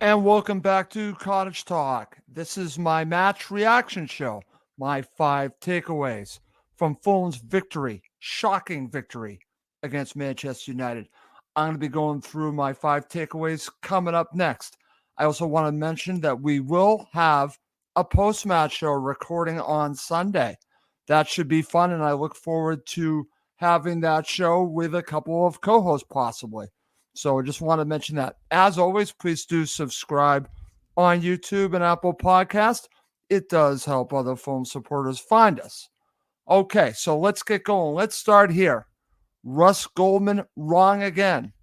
And welcome back to Cottage Talk. This is my match reaction show, my 5 takeaways from Fulham's victory, shocking victory against Manchester United. I'm going to be going through my 5 takeaways coming up next. I also want to mention that we will have a post-match show recording on Sunday. That should be fun, and I look forward to having that show with a couple of co-hosts possibly. So I just want to mention that. As always, please do subscribe on YouTube and Apple Podcast. It does help other Fulham supporters find us. Okay, so let's get going. Let's start here. Russ Goldman wrong again.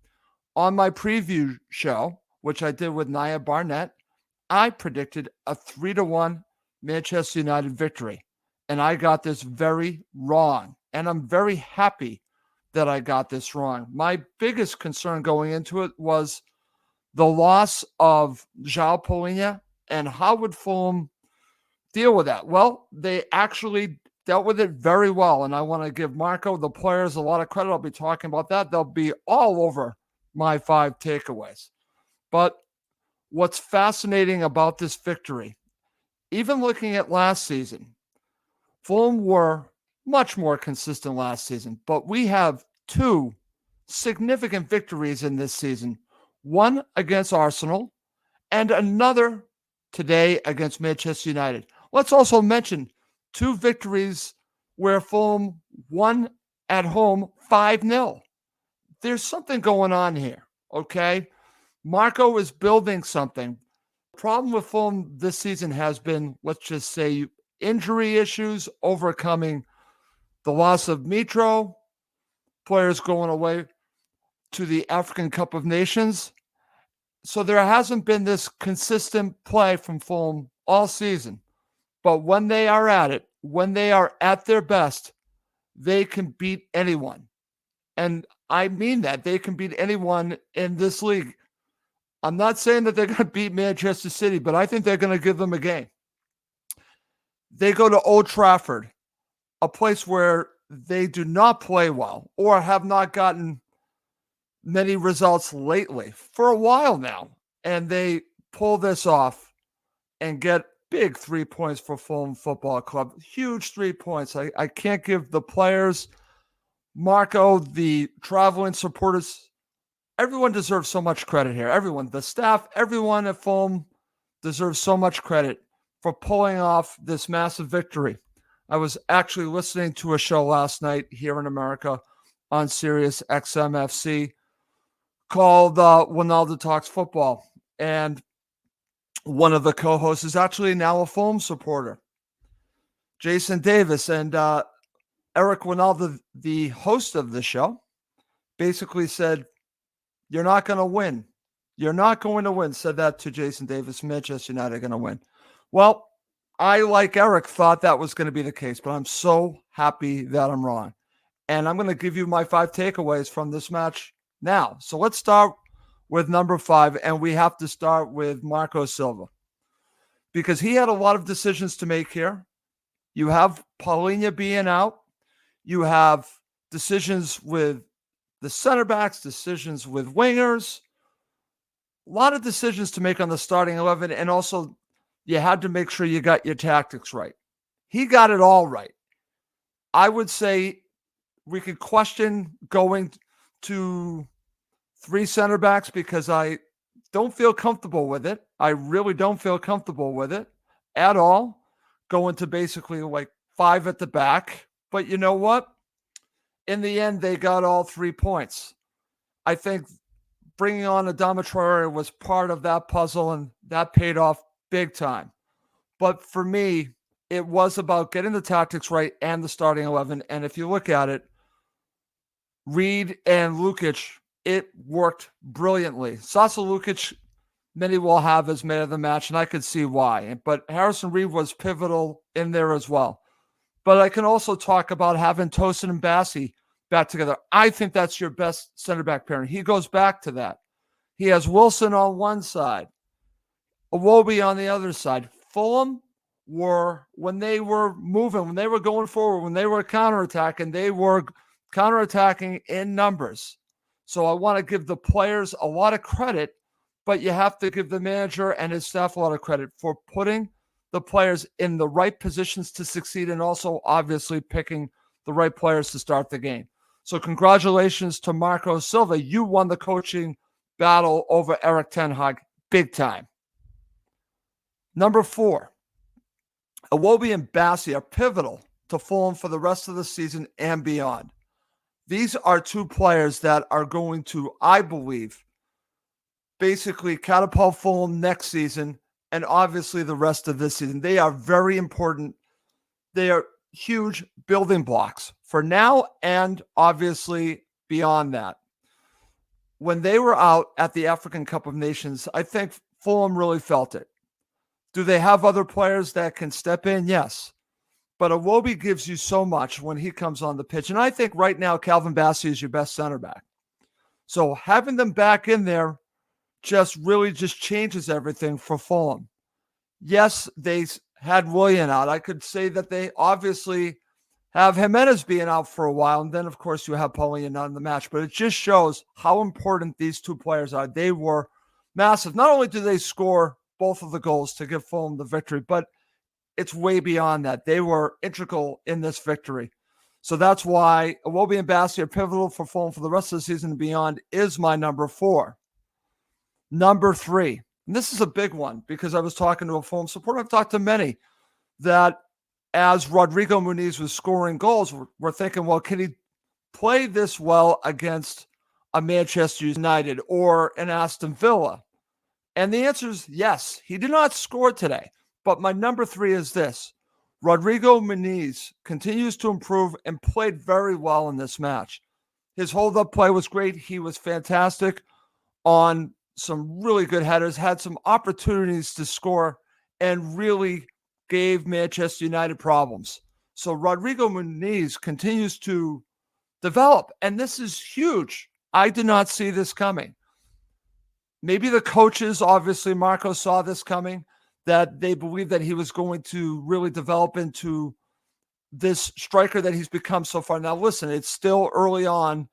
On my preview show, which I did with Nia Barnett, I predicted a 3-1 Manchester United victory. And I got this very wrong. And I'm very happy that I got this wrong. My biggest concern going into it was the loss of João Palhinha and how would Fulham deal with that? Well, they actually dealt with it very well, and I want to give Marco, the players, a lot of credit. I'll be talking about that. They'll be all over my 5 takeaways. But what's fascinating about this victory, even looking at last season, Fulham were much more consistent last season, but we have 2 significant victories in this season. One against Arsenal and another today against Manchester United. Let's also mention 2 victories where Fulham won at home 5-0. There's something going on here, okay? Marco is building something. The problem with Fulham this season has been, let's just say, injury issues, overcoming the loss of Mitro, players going away to the African Cup of Nations. So there hasn't been this consistent play from Fulham all season. But when they are at it, when they are at their best, they can beat anyone. And I mean that. They can beat anyone in this league. I'm not saying that they're going to beat Manchester City, but I think they're going to give them a game. They go to Old Trafford, a place where they do not play well or have not gotten many results lately for a while now. And they pull this off and get big 3 points for Fulham Football Club. Huge 3 points. I can't give the players, Marco, the traveling supporters, everyone deserves so much credit here. Everyone, the staff, everyone at Fulham deserves so much credit for pulling off this massive victory. I was actually listening to a show last night here in America on Sirius XMFC called Ronaldo Talks Football. And one of the co-hosts is actually now a Fulham supporter, Jason Davis. And Eric Ronaldo, the host of the show, basically said, "You're not going to win. You're not going to win," said that to Jason Davis. Manchester United are going to win. Well, I, like Eric, thought that was going to be the case, but I'm so happy that I'm wrong. And I'm going to give you my 5 takeaways from this match now. So let's start with number 5, and we have to start with Marco Silva because he had a lot of decisions to make here. You have Palhinha being out. You have decisions with the center backs, decisions with wingers, a lot of decisions to make on the starting 11, and also you had to make sure you got your tactics right. He got it all right. I would say we could question going to 3 center backs because I don't feel comfortable with it. I really don't feel comfortable with it at all. Going to basically like 5 at the back. But you know what? In the end, they got all 3 points. I think bringing on Adama Traore was part of that puzzle, and that paid off big time. But for me, it was about getting the tactics right and the starting 11. And if you look at it, Reed and Lukic, it worked brilliantly. Sasalukic, many will have as man of the match, and I could see why. But Harrison Reed was pivotal in there as well. But I can also talk about having Tosin and Bassi back together. I think that's your best center back pairing. He goes back to that. He has Wilson on one side, Iwobi on the other side. Fulham were, when they were moving, when they were going forward, when they were counterattacking, they were counterattacking in numbers. So I want to give the players a lot of credit, but you have to give the manager and his staff a lot of credit for putting the players in the right positions to succeed and also obviously picking the right players to start the game. So congratulations to Marco Silva. You won the coaching battle over Eric Ten Hag big time. Number 4, Iwobi and Bassey are pivotal to Fulham for the rest of the season and beyond. These are 2 players that are going to, I believe, basically catapult Fulham next season and obviously the rest of this season. They are very important. They are huge building blocks for now and obviously beyond that. When they were out at the African Cup of Nations, I think Fulham really felt it. Do they have other players that can step in? Yes. But Iwobi gives you so much when he comes on the pitch. And I think right now Calvin Bassey is your best center back. So having them back in there just changes everything for Fulham. Yes, they had Willian out. I could say that they obviously have Jimenez being out for a while. And then, of course, you have Paulinho not in the match. But it just shows how important these 2 players are. They were massive. Not only do they score both of the goals to give Fulham the victory, but it's way beyond that. They were integral in this victory. So that's why Iwobi and Bassey are pivotal for Fulham for the rest of the season and beyond is my number 4. Number 3, and this is a big one because I was talking to a Fulham supporter. I've talked to many that as Rodrigo Muniz was scoring goals, we're thinking, well, can he play this well against a Manchester United or an Aston Villa? And the answer is yes. He did not score today. But my number 3 is this. Rodrigo Muniz continues to improve and played very well in this match. His hold-up play was great. He was fantastic on some really good headers, had some opportunities to score, and really gave Manchester United problems. So Rodrigo Muniz continues to develop, and this is huge. I did not see this coming. Maybe the coaches, obviously Marco saw this coming, that they believed that he was going to really develop into this striker that he's become so far. Now, listen, it's still early on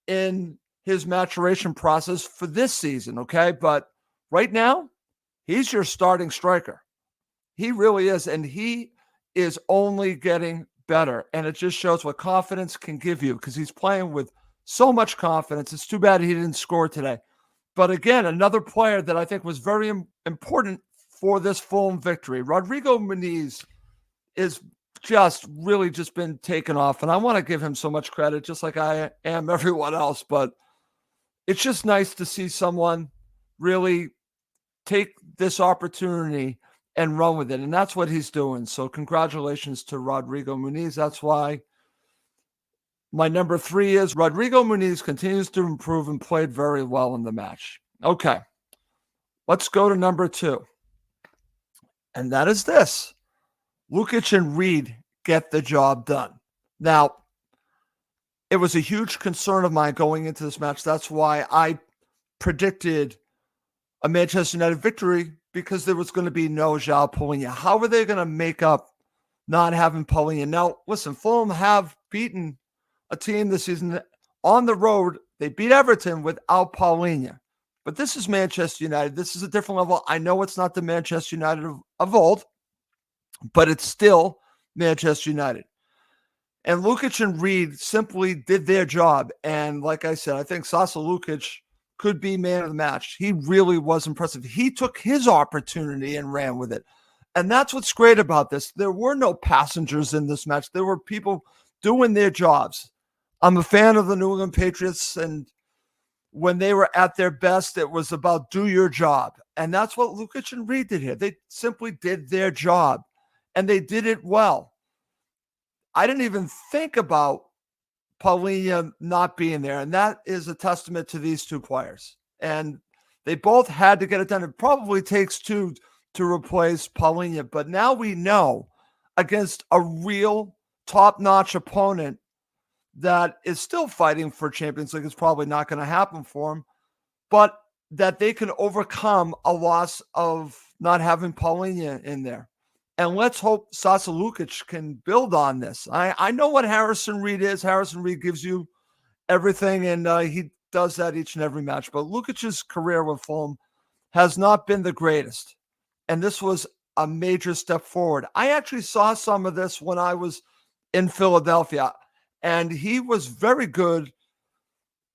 in his maturation process for this season, okay? But right now, he's your starting striker. He really is, and he is only getting better. And it just shows what confidence can give you because he's playing with so much confidence. It's too bad he didn't score today. But again, another player that I think was very important for this Fulham victory. Rodrigo Muniz is just been taken off, and I want to give him so much credit, just like I am everyone else. But it's just nice to see someone really take this opportunity and run with it, and that's what he's doing. So congratulations to Rodrigo Muniz. That's why my number 3 is Rodrigo Muniz continues to improve and played very well in the match. Okay, let's go to number 2. And that is this. Lukic and Reed get the job done. Now, it was a huge concern of mine going into this match. That's why I predicted a Manchester United victory, because there was going to be no João Paulinho. How are they going to make up not having Paulinho? Now, listen, Fulham have beaten a team this season on the road. They beat Everton without Paulinho. But this is Manchester United. This is a different level. I know it's not the Manchester United of old, but it's still Manchester United. And Lukic and Reed simply did their job. And like I said, I think Sasalukic could be man of the match. He really was impressive. He took his opportunity and ran with it. And that's what's great about this. There were no passengers in this match. There were people doing their jobs. I'm a fan of the New England Patriots, and when they were at their best, it was about do your job. And that's what Lukic and Reed did here. They simply did their job, and they did it well. I didn't even think about Paulinho not being there, and that is a testament to these two players. And they both had to get it done. It probably takes 2 to replace Paulinho, but now we know against a real top-notch opponent that is still fighting for Champions League. It's probably not going to happen for them, but that they can overcome a loss of not having Paulinho in there. And let's hope Sasalukic can build on this. I know what Harrison Reed is. Harrison Reed gives you everything, and he does that each and every match. But Lukic's career with Fulham has not been the greatest. And this was a major step forward. I actually saw some of this when I was in Philadelphia, and he was very good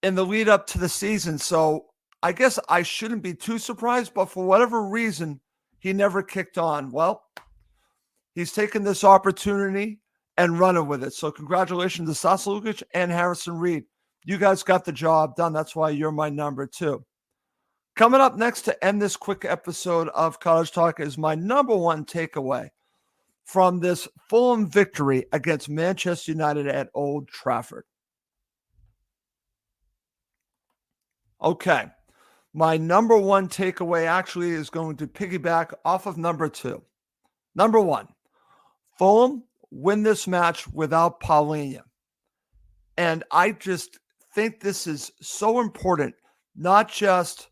in the lead up to the season. So I guess I shouldn't be too surprised, but for whatever reason, he never kicked on. Well, he's taken this opportunity and running with it. So congratulations to Sasalukic and Harrison Reed. You guys got the job done. That's why you're my number 2. Coming up next to end this quick episode of Cottage Talk is my number 1 takeaway from this Fulham victory against Manchester United at Old Trafford. Okay, my number 1 takeaway actually is going to piggyback off of number 2. Number 1, Fulham win this match without Paulinho. And I just think this is so important, not just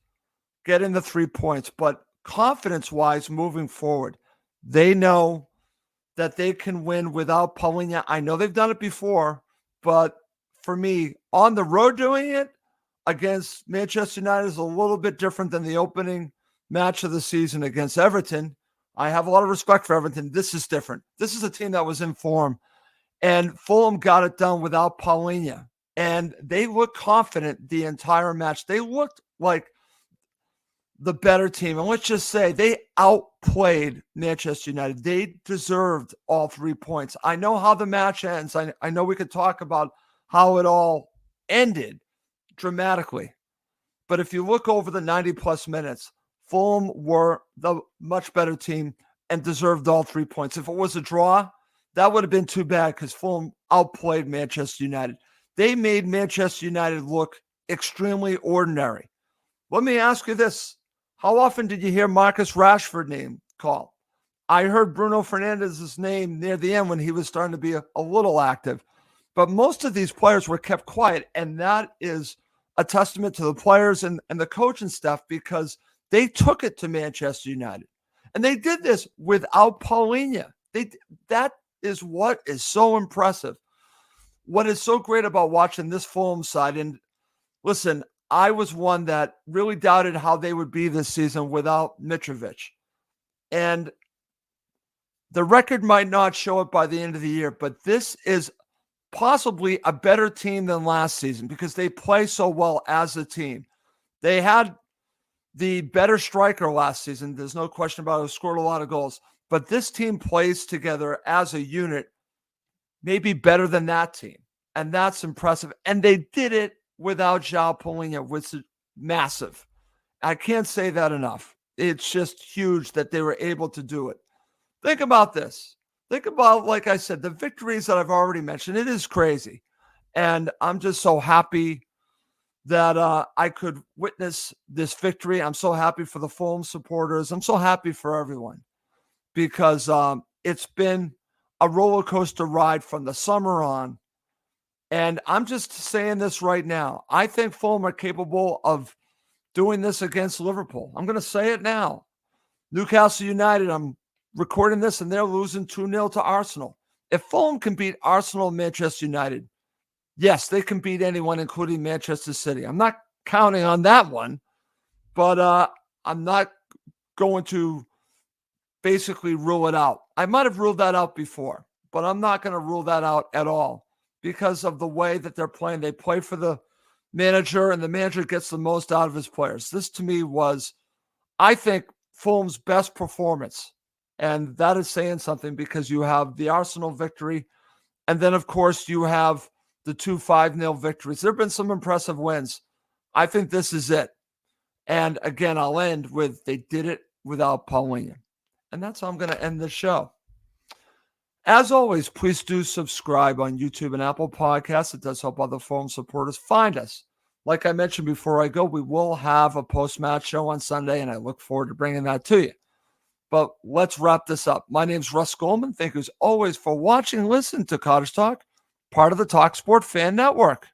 getting the 3 points, but confidence-wise moving forward. They know that they can win without Paulinho. I know they've done it before, but for me, on the road doing it against Manchester United is a little bit different than the opening match of the season against Everton. I have a lot of respect for Everton. This is different. This is a team that was in form, and Fulham got it done without Paulinho. And they looked confident the entire match. They looked like the better team. And let's just say they outplayed Manchester United. They deserved all 3 points. I know how the match ends. I know we could talk about how it all ended dramatically. But if you look over the 90-plus minutes, Fulham were the much better team and deserved all 3 points. If it was a draw, that would have been too bad because Fulham outplayed Manchester United. They made Manchester United look extremely ordinary. Let me ask you this. How often did you hear Marcus Rashford's name called? I heard Bruno Fernandes's name near the end when he was starting to be a little active. But most of these players were kept quiet, and that is a testament to the players and the coaching staff because they took it to Manchester United. And they did this without Paulinho. That is what is so impressive. What is so great about watching this Fulham side, and listen, I was one that really doubted how they would be this season without Mitrovic. And the record might not show it by the end of the year, but this is possibly a better team than last season because they play so well as a team. They had the better striker last season. There's no question about it. He scored a lot of goals. But this team plays together as a unit, maybe better than that team. And that's impressive. And they did it without João Paulinho, which is massive. I can't say that enough. It's just huge that they were able to do it. Think about this. Think about, like I said, the victories that I've already mentioned. It is crazy. And I'm just so happy that I could witness this victory. I'm so happy for the Fulham supporters. I'm so happy for everyone because it's been a roller coaster ride from the summer on. And I'm just saying this right now. I think Fulham are capable of doing this against Liverpool. I'm going to say it now. Newcastle United, I'm recording this, and they're losing 2-0 to Arsenal. If Fulham can beat Arsenal and Manchester United, yes, they can beat anyone, including Manchester City. I'm not counting on that one, but I'm not going to basically rule it out. I might have ruled that out before, but I'm not going to rule that out at all because of the way that they're playing. They play for the manager, and the manager gets the most out of his players. This, to me, was, I think, Fulham's best performance. And that is saying something because you have the Arsenal victory, and then, of course, you have the 2 5-0 victories. There have been some impressive wins. I think this is it. And again, I'll end with they did it without Paulinho. And that's how I'm going to end the show. As always, please do subscribe on YouTube and Apple Podcasts. It does help other Fulham supporters find us. Like I mentioned before I go, we will have a post-match show on Sunday, and I look forward to bringing that to you. But let's wrap this up. My name's Russ Goldman. Thank you as always for watching and listening to Cottage Talk, part of the talkSPORT Fan Network.